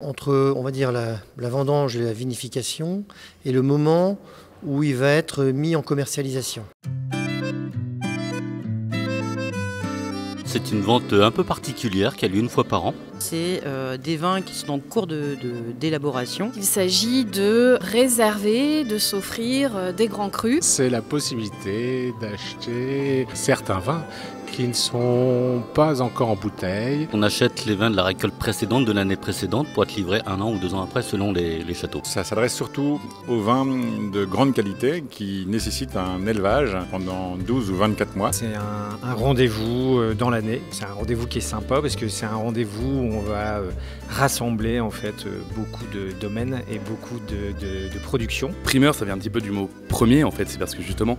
Entre, on va dire, la vendange et la vinification et le moment où il va être mis en commercialisation. C'est une vente un peu particulière qui a lieu une fois par an. C'est des vins qui sont en cours d'élaboration. Il s'agit de réserver, de s'offrir des grands crus. C'est la possibilité d'acheter certains vins qui ne sont pas encore en bouteille. On achète les vins de la récolte précédente, de l'année précédente, pour être livrés 1 an ou 2 ans après selon les châteaux. Ça s'adresse surtout aux vins de grande qualité qui nécessitent un élevage pendant 12 ou 24 mois. C'est un rendez-vous dans l'année. C'est un rendez-vous qui est sympa parce que c'est un rendez-vous où on va rassembler en fait beaucoup de domaines et beaucoup de productions. Primeur, ça vient un petit peu du mot premier en fait. C'est parce que justement,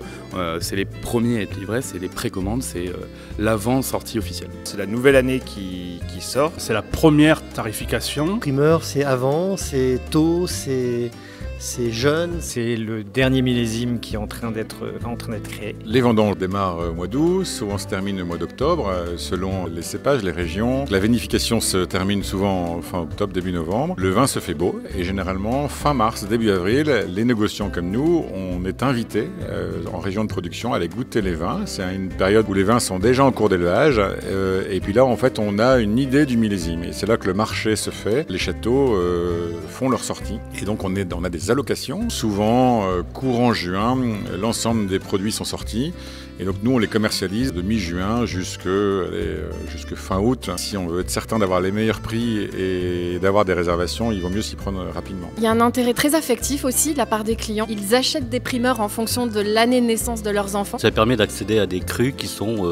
c'est les premiers à être livrés, c'est les précommandes, c'est l'avant-sortie officielle. C'est la nouvelle année qui sort. C'est la première tarification. Primeur, c'est avant, c'est tôt, c'est jeune. C'est le dernier millésime qui est en train d'être créé. Les vendanges démarrent au mois d'août, souvent se terminent au mois d'octobre, selon les cépages, les régions. La vinification se termine souvent fin octobre, début novembre. Le vin se fait beau et généralement fin mars, début avril, les négociants comme nous, on est invités en région de production à aller goûter les vins. C'est une période où les vins sont déjà en cours d'élevage et puis là en fait on a une idée du millésime et c'est là que le marché se fait. Les châteaux font leur sortie et donc on a des allocations. Souvent, courant juin, l'ensemble des produits sont sortis. Et donc nous, on les commercialise de mi-juin jusque fin août. Si on veut être certain d'avoir les meilleurs prix et d'avoir des réservations, il vaut mieux s'y prendre rapidement. Il y a un intérêt très affectif aussi de la part des clients. Ils achètent des primeurs en fonction de l'année de naissance de leurs enfants. Ça permet d'accéder à des crus qui sont...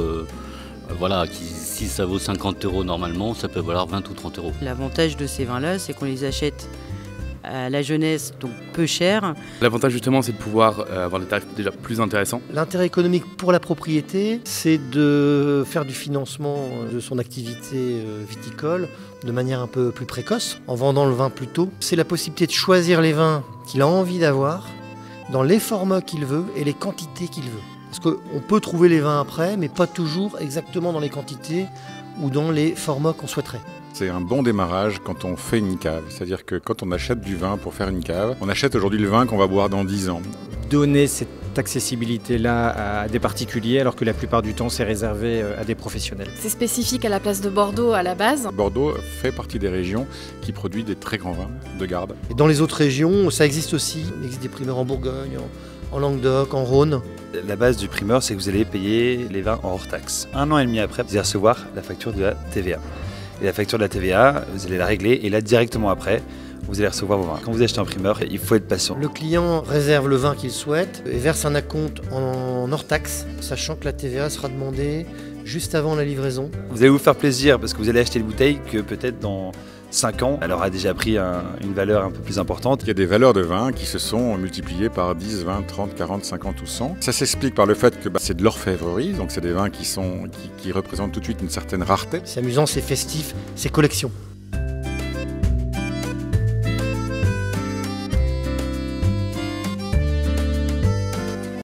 si ça vaut 50 € normalement, ça peut valoir 20 ou 30 €. L'avantage de ces vins-là, c'est qu'on les achète à la jeunesse, donc peu cher. L'avantage justement, c'est de pouvoir avoir des tarifs déjà plus intéressants. L'intérêt économique pour la propriété, c'est de faire du financement de son activité viticole de manière un peu plus précoce, en vendant le vin plus tôt. C'est la possibilité de choisir les vins qu'il a envie d'avoir, dans les formats qu'il veut et les quantités qu'il veut. Parce qu'on peut trouver les vins après, mais pas toujours exactement dans les quantités ou dans les formats qu'on souhaiterait. C'est un bon démarrage quand on fait une cave. C'est-à-dire que quand on achète du vin pour faire une cave, on achète aujourd'hui le vin qu'on va boire dans 10 ans. Donner cette accessibilité-là à des particuliers alors que la plupart du temps c'est réservé à des professionnels. C'est spécifique à la place de Bordeaux à la base. Bordeaux fait partie des régions qui produisent des très grands vins de garde. Et dans les autres régions, ça existe aussi. Il existe des primeurs en Bourgogne, en Languedoc, en Rhône. La base du primeur, c'est que vous allez payer les vins en hors taxe. 1 an et demi après, vous allez recevoir la facture de la TVA. Et la facture de la TVA, vous allez la régler et là directement après, vous allez recevoir vos vins. Quand vous achetez un primeur, il faut être patient. Le client réserve le vin qu'il souhaite et verse un acompte en hors taxe, sachant que la TVA sera demandée juste avant la livraison. Vous allez vous faire plaisir parce que vous allez acheter une bouteille que peut-être dans 5 ans, elle aura déjà pris une valeur un peu plus importante. Il y a des valeurs de vin qui se sont multipliées par 10, 20, 30, 40, 50 ou 100. Ça s'explique par le fait que c'est de l'orfèvrerie, donc c'est des vins qui représentent tout de suite une certaine rareté. C'est amusant, c'est festif, c'est collection.